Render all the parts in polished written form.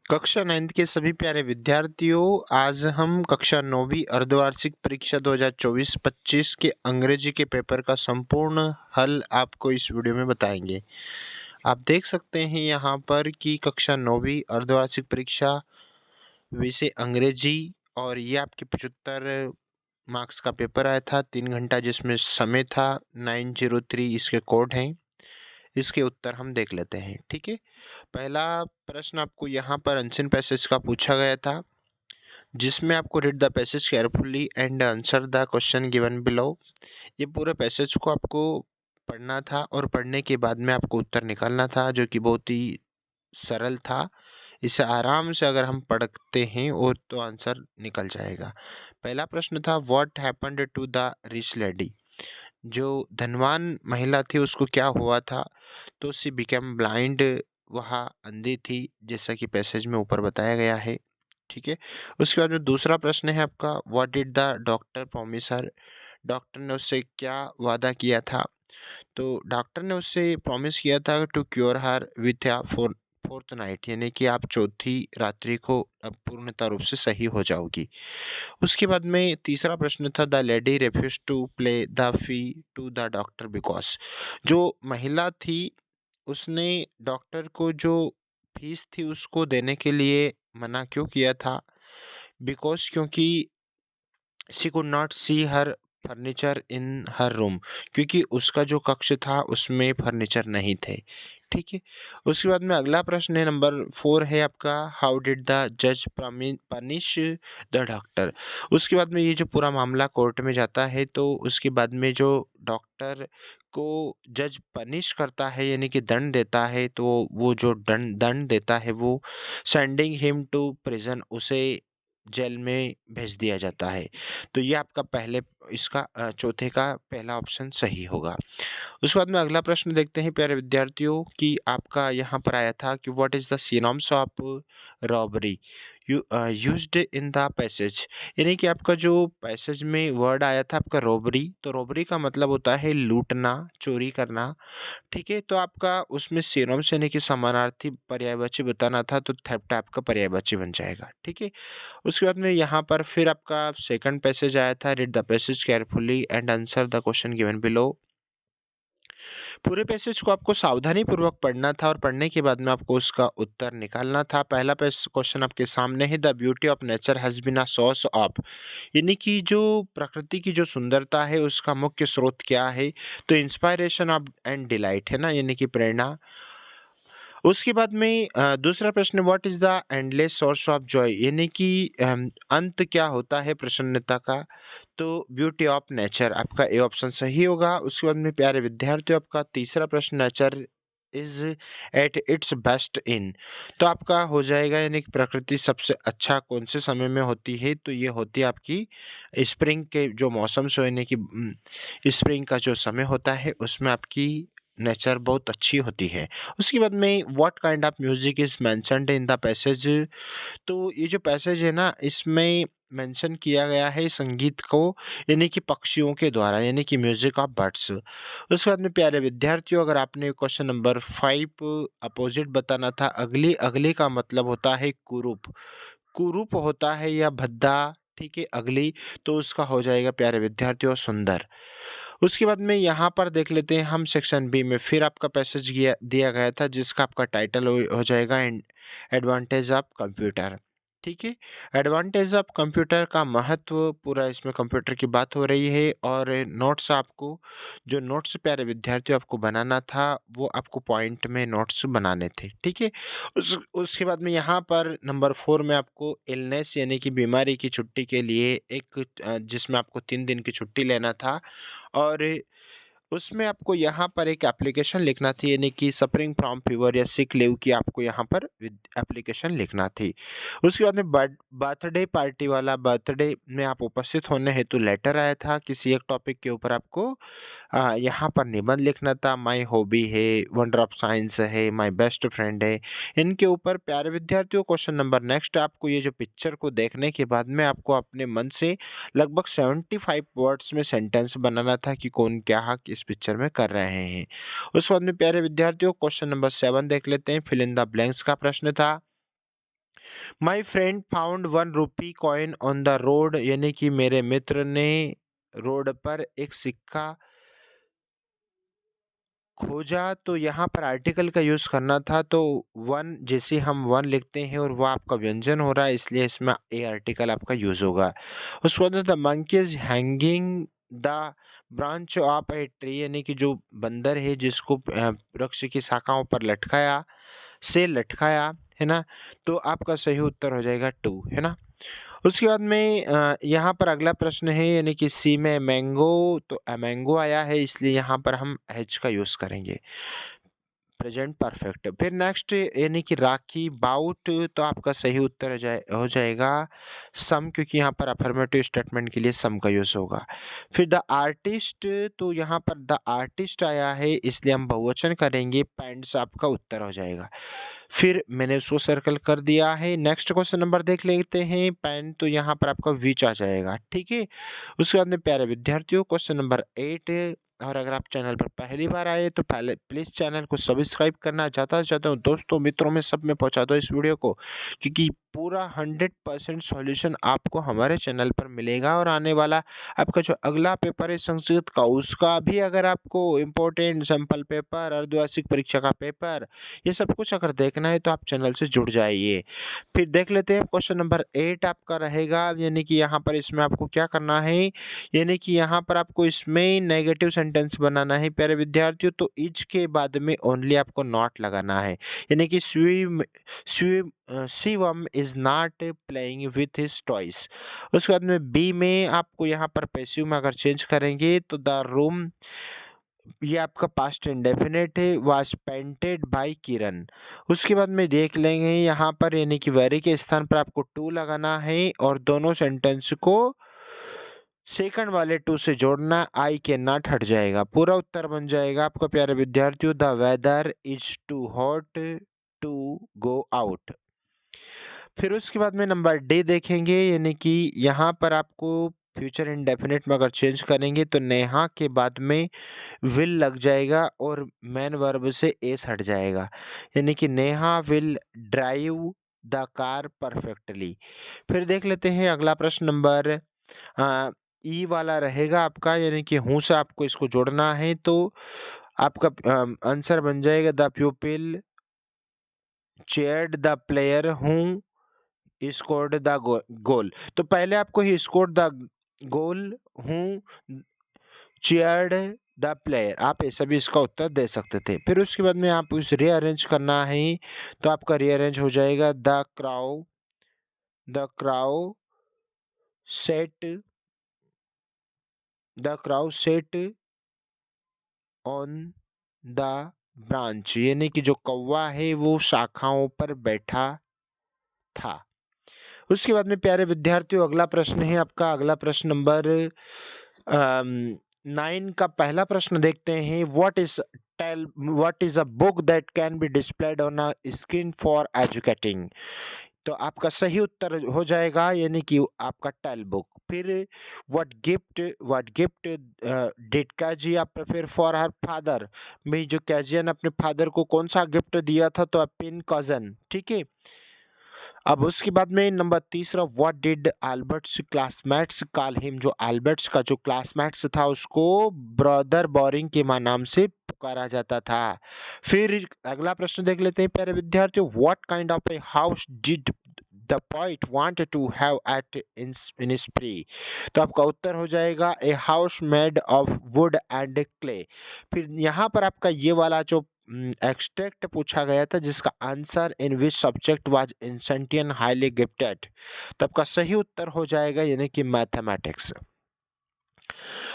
कक्षा 9 के सभी प्यारे विद्यार्थियों, आज हम कक्षा 9वीं अर्धवार्षिक परीक्षा 2024-25 के अंग्रेजी के पेपर का संपूर्ण हल आपको इस वीडियो में बताएंगे। आप देख सकते हैं यहाँ पर कि कक्षा 9वीं अर्धवार्षिक परीक्षा विषय अंग्रेजी और ये आपके 75 मार्क्स का पेपर आया था, 3 घंटा जिसमें समय था, 903 इसके कोड हैं। इसके उत्तर हम देख लेते हैं, ठीक है। पहला प्रश्न आपको यहाँ पर अनसीन पैसेज का पूछा गया था, जिसमें आपको read the passage carefully and answer the question given below. ये पूरे पैसेज को आपको पढ़ना था और पढ़ने के बाद में आपको उत्तर निकालना था, जो कि बहुत ही सरल था। इसे आराम से अगर हम पढ़ते हैं और तो आंसर निकल जाएगा। पहला प्रश्न था, what happened to the rich lady. जो धनवान महिला थी उसको क्या हुआ था? तो शी बिकेम ब्लाइंड, वह अंधी थी, जैसा कि पैसेज में ऊपर बताया गया है, ठीक है। उसके बाद में दूसरा प्रश्न है आपका, what did the doctor promise her. Doctor ने उससे क्या वादा किया था? तो डॉक्टर ने उससे प्रॉमिस किया था to cure her with a fortnight, यानी कि आप चौथी रात्रि को अब पूर्णतः रूप से सही हो जाओगी। उसके बाद में तीसरा प्रश्न था, the lady refused to play the fee to the doctor because. जो महिला थी उसने डॉक्टर को जो फीस थी उसको देने के लिए मना क्यों किया था? बिकॉज क्योंकि she could not see her furniture in her room, क्योंकि उसका जो कक्ष था उसमें फर्नीचर नहीं थे, ठीक है। उसके बाद में अगला प्रश्न है नंबर 4 है आपका, हाउ डिड द जज पनिश द डॉक्टर। उसके बाद में ये जो पूरा मामला कोर्ट में जाता है, तो उसके बाद में जो डॉक्टर को जज पनिश करता है यानी कि दंड देता है, तो वो जो दंड दंड देता है वो सेंडिंग हिम टू प्रिजन, उसे जेल में भेज दिया जाता है। तो ये आपका पहले इसका चौथे का पहला ऑप्शन सही होगा। उसके बाद में अगला प्रश्न देखते हैं प्यारे विद्यार्थियों कि आपका यहाँ पर आया था कि what is the synonyms of robbery used in the passage. यानी कि आपका जो पैसेज में वर्ड आया था आपका रॉबरी, तो रॉबरी का मतलब होता है लूटना, चोरी करना, ठीक है। तो आपका उसमें सिनोनिम्स यानी कि समानार्थी पर्यायवाची बताना था, तो थेफ्ट आपका पर्यायवाची बन जाएगा, ठीक है। उसके बाद में यहाँ पर फिर आपका सेकंड पैसेज आया था, read the passage carefully and answer the question given below. पूरे पैसेज को आपको सावधानी पूर्वक पढ़ना था और पढ़ने के बाद में आपको उसका उत्तर निकालना था। पहला क्वेश्चन आपके सामने है, the beauty of nature has been a source of. यानी कि जो प्रकृति की जो सुंदरता है उसका मुख्य स्रोत क्या है? तो इंस्पायरेशन ऑफ एंड डिलाइट है ना, यानी कि प्रेरणा। उसके बाद में दूसरा प्रश्न, what is the endless source of Joy, यानी कि अंत क्या होता है प्रसन्नता का? तो ब्यूटी ऑफ नेचर, आपका ए ऑप्शन सही होगा। उसके बाद में प्यारे विद्यार्थियों आपका तीसरा प्रश्न, nature is at its best in. तो आपका हो जाएगा यानी कि प्रकृति सबसे अच्छा कौन से समय में होती है? तो ये होती है आपकी स्प्रिंग के जो मौसम से, यानी कि स्प्रिंग का जो समय होता है उसमें आपकी नेचर बहुत अच्छी होती है। उसके बाद में what kind of music is mentioned in the passage. तो ये जो पैसेज है ना, इसमें मेंशन किया गया है संगीत को, यानी कि पक्षियों के द्वारा, यानी कि म्यूजिक ऑफ बर्ड्स। उसके बाद में प्यारे विद्यार्थियों, अगर आपने क्वेश्चन नंबर 5 अपोजिट बताना था, अगली अगली का मतलब होता है कुरूप। कुरूप होता है या भद्दा, ठीक है, अगली। तो उसका हो जाएगा प्यारे विद्यार्थियों सुंदर। उसके बाद में यहाँ पर देख लेते हैं हम सेक्शन बी में, फिर आपका पैसेज दिया गया था जिसका आपका टाइटल हो जाएगा एडवांटेज ऑफ कंप्यूटर, ठीक है। एडवांटेज ऑफ कंप्यूटर का महत्व, पूरा इसमें कंप्यूटर की बात हो रही है। और नोट्स आपको, जो नोट्स प्यारे विद्यार्थियों आपको बनाना था, वो आपको पॉइंट में नोट्स बनाने थे, ठीक है। उसके बाद में यहाँ पर नंबर 4 में आपको इलनेस यानी कि बीमारी की छुट्टी के लिए एक जिसमें आपको 3 दिन की छुट्टी लेना था, और उसमें आपको यहाँ पर एक एप्लीकेशन लिखना थी, यानी कि सफरिंग फ्रॉम फीवर या सिक लीव की आपको यहाँ पर एप्लीकेशन लिखना थी। उसके बाद में बर्थडे पार्टी वाला, बर्थडे में आप उपस्थित होने हेतु लेटर आया था, किसी एक टॉपिक के ऊपर आपको यहाँ पर निबंध लिखना था। माय हॉबी है, वंडर ऑफ साइंस है, माय बेस्ट फ्रेंड है, इनके ऊपर प्यारे विद्यार्थियों क्वेश्चन नंबर नेक्स्ट, आपको ये जो पिक्चर को देखने के बाद में आपको अपने मन से लगभग 75 वर्ड्स में सेंटेंस बनाना था कि कौन क्या इस पिक्चर में कर रहे हैं। उस बाद में प्यारे विद्यार्थियों क्वेश्चन नंबर 7 देख लेते हैं, फिल इन द ब्लैंक्स का प्रश्न था। My friend found 1 rupee coin on the road, यानी कि मेरे मित्र ने रोड पर एक सिक्का खोजा। तो यहाँ पर आर्टिकल का यूज़ करना था, तो वन जैसे हम वन लिखते हैं और वह आपका व्यंजन हो रहा है, इसलिए इसमें ए आर्टिकल आपका यूज़ होगा। उसके बाद the monkey is hanging the branch of a tree, यानी कि जो बंदर है जिसको वृक्ष की शाखाओं पर लटकाया, है ना। तो आपका सही उत्तर हो जाएगा 2, है ना। उसके बाद में यहाँ पर अगला प्रश्न है, यानी कि सी में मैंगो, तो मैंगो आया है इसलिए यहाँ पर हम एच का यूज़ करेंगे, प्रेजेंट परफेक्ट। फिर नेक्स्ट यानी कि राखी बाउट, तो आपका सही उत्तर हो जाएगा सम, क्योंकि यहाँ पर अफर्मेटिव स्टेटमेंट के लिए सम का यूज़ होगा। फिर द आर्टिस्ट, तो यहाँ पर द आर्टिस्ट आया है इसलिए हम बहुवचन करेंगे, पैंट्स आपका उत्तर हो जाएगा। फिर मैंने उसको सर्कल कर दिया है। नेक्स्ट क्वेश्चन नंबर देख लेते हैं, पेन, तो यहाँ पर आपका विच आ जाएगा, ठीक है। उसके बाद में प्यारे विद्यार्थियों क्वेश्चन नंबर 8, और अगर आप चैनल पर पहली बार आए तो पहले प्लीज़ चैनल को सब्सक्राइब करना चाहता हूँ दोस्तों मित्रों में सब में पहुँचा दो इस वीडियो को, क्योंकि पूरा 100% सॉल्यूशन आपको हमारे चैनल पर मिलेगा। और आने वाला आपका जो अगला पेपर है संस्कृत का, उसका भी अगर आपको इम्पोर्टेंट सैम्पल पेपर, अर्धवार्षिक परीक्षा का पेपर, ये सब कुछ अगर देखना है तो आप चैनल से जुड़ जाइए। फिर देख लेते हैं क्वेश्चन नंबर 8 आपका रहेगा, यानी कि यहाँ पर इसमें आपको क्या करना है, यानी कि यहाँ पर आपको इसमें नेगेटिव सेंटेंस बनाना है प्यारे विद्यार्थियों। तो इज के बाद में ओनली आपको नॉट लगाना है, यानी कि Shivam is not playing with his toys. उसके बाद में बी में आपको यहाँ पर पैसिव में अगर चेंज करेंगे तो द रूम, ये आपका पास्ट इंडेफिनिट है, वाज पेंटेड बाय किरण। उसके बाद में देख लेंगे यहाँ पर, यानी कि वेरी के स्थान पर आपको टू लगाना है और दोनों सेंटेंस को सेकंड वाले टू से जोड़ना, आई के नॉट हट जाएगा, पूरा उत्तर बन जाएगा आपका प्यारे विद्यार्थियों, the weather is too hot to go out. फिर उसके बाद में नंबर डी देखेंगे, यानी कि यहाँ पर आपको फ्यूचर इंडेफिनिट में अगर चेंज करेंगे तो नेहा के बाद में विल लग जाएगा और मेन वर्ब से एस हट जाएगा, यानी कि Neha will drive the car perfectly. फिर देख लेते हैं अगला प्रश्न नंबर ई वाला रहेगा आपका, यानी कि हूँ से आपको इसको जोड़ना है, तो आपका आंसर बन जाएगा द प्यूपिल चेयर्ड द प्लेयर हूँ स्कोर्ड द गोल। तो पहले आपको ही स्कोर्ड द गोल हूँ चीयर्ड द प्लेयर, आप ऐसा भी इसका उत्तर दे सकते थे। फिर उसके बाद में आप इस रीअरेंज करना है, तो आपका रीअरेंज हो जाएगा the crow sat on the branch, यानी कि जो कौवा है वो शाखाओं पर बैठा था। उसके बाद में प्यारे विद्यार्थियों अगला प्रश्न है आपका, अगला प्रश्न नंबर 9 का पहला प्रश्न देखते हैं, what is a book that can be displayed on a screen for educating. तो आपका सही उत्तर हो जाएगा, यानी कि आपका टेल बुक। फिर what gift did Kezia prefer for her father, भाई जो कैजिया ने अपने फादर को कौन सा गिफ्ट दिया था, तो पिन कजन, ठीक है। अब उसके बाद में नंबर तीसरा, what did Albert's classmates call him, जो अल्बर्ट्स का जो क्लासमेट्स था उसको ब्रदर बोरिंग के नाम से पुकारा जाता था। फिर अगला प्रश्न देख लेते हैं प्यारे विद्यार्थियों, what kind of a house did the poet want to have at Innisfree. तो आपका उत्तर हो जाएगा a house made of wood and clay. फिर यहाँ पर आपका ये वाला जो एक्सट्रैक्ट पूछा गया था, जिसका answer in which subject was Einstein highly gifted, तो आपका सही उत्तर हो जाएगा, यानी कि मैथमेटिक्स।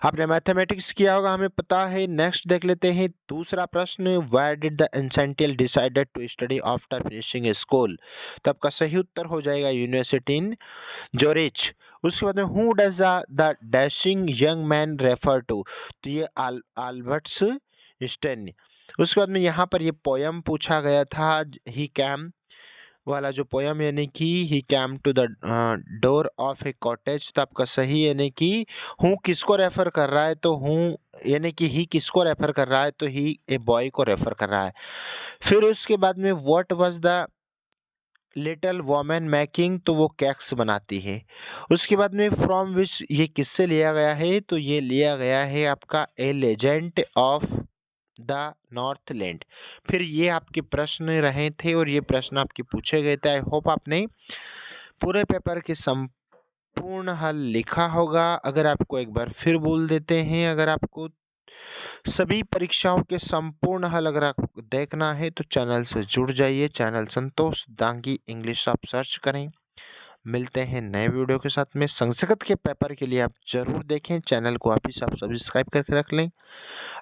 आपने मैथमेटिक्स किया होगा हमें पता है। नेक्स्ट देख लेते हैं दूसरा प्रश्न, where did the Einstein decided to study after finishing school, तो आपका सही उत्तर हो जाएगा यूनिवर्सिटी इन जोरिच। उसके बाद में who does the dashing young man refer to, तो ये अल्बर्ट्स स्टेन। उसके बाद में यहाँ पर ये पोयम पूछा गया था, ही कैम वाला जो पोयम, यानी कि he came to the door of a cottage, तो आपका सही, यानी कि हूँ किसको रेफर कर रहा है, तो हूँ यानी कि ही किसको रेफर कर रहा है, तो ही ए बॉय को रेफर कर रहा है। फिर उसके बाद में what was the little women making, तो वो केक्स बनाती है। उसके बाद में फ्रॉम विच, ये किससे लिया गया है, तो ये लिया गया है आपका ए लेजेंड ऑफ द नॉर्थलैंड। फिर ये आपके प्रश्न रहे थे और ये प्रश्न आपके पूछे गए थे। आई होप आपने पूरे पेपर के संपूर्ण हल लिखा होगा। अगर आपको एक बार फिर बोल देते हैं, अगर आपको सभी परीक्षाओं के संपूर्ण हल अगर आपको देखना है तो चैनल से जुड़ जाइए। चैनल संतोष दांगी इंग्लिश आप सर्च करें। मिलते हैं नए वीडियो के साथ में। संस्कृत के पेपर के लिए आप जरूर देखें, चैनल को वापिस आप सब्सक्राइब करके रख लें।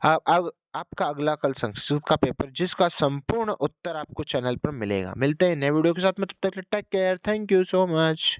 अब आपका अगला कल संस्कृत का पेपर, जिसका संपूर्ण उत्तर आपको चैनल पर मिलेगा। मिलते हैं नए वीडियो के साथ में, तब तक take care, thank you so much.